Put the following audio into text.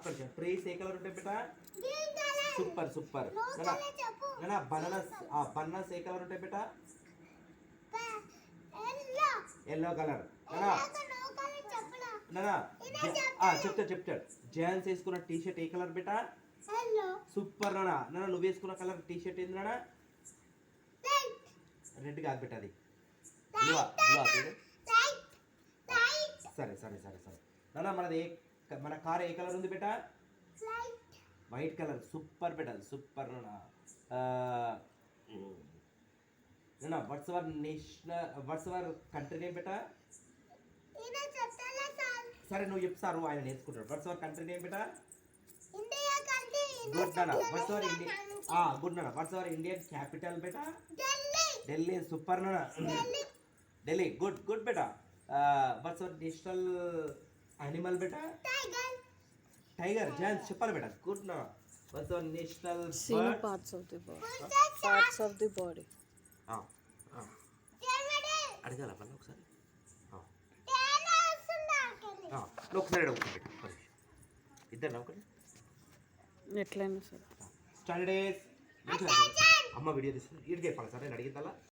కొంచెం ట్రీస్ ఏ కలర్ ఉంటాయి బేటా super super నానా బనానాస్ ఏ కలర్ ఉంటాయి బేటా ఎల్లో కలర్ నానా చెప్తాడు జాన్స్ వేసుకున్న టీ షర్ట్ ఏ కలర్ బేటా సూపర్ నానా నానా నువ్వు వేసుకున్న కలర్ టీ షర్ట్ ఏంది నానా రెడ్ కాదు బేటా అది సరే సరే సరే సరే నానా మన కార్ ఏ కలర్ ఉంది బేటా వైట్ కలర్ సూపర్ బేటా సూపర్ నానా నానా వాట్స్ అవర్ కంట్రీ నేమ్ బేటా సరే నువ్వు చెప్తారు ఆయన నేర్చుకుంటాడు వాట్స్ అవర్ కంట్రీ నేమ్ బేటా గుడ్ నానా వాట్స్ అవర్ ఇండియా గుడ్ నానా వాట్స్ అవర్ ఇండియన్ క్యాపిటల్ బేటా ఢిల్లీ సూపర్ నానా ఢిల్లీ గుడ్ గుడ్ బేటా వాట్స్ అవర్ నేషనల్ యానిమల్ బేటా టైగర్ జాన్స్ చెప్పాలి బేటా గుడ్ నా what's our national parts of the body అడగాల మళ్ళీ ఒకసారి ఒకసారి అడుగుతుంది ఇద్దరు ఒకటి ఎట్లయినా సరే స్టాండర్డ్ అమ్మ వీడియో తీస్తుంది ఇడికి చెప్పాలి సార్ నేను అడిగిన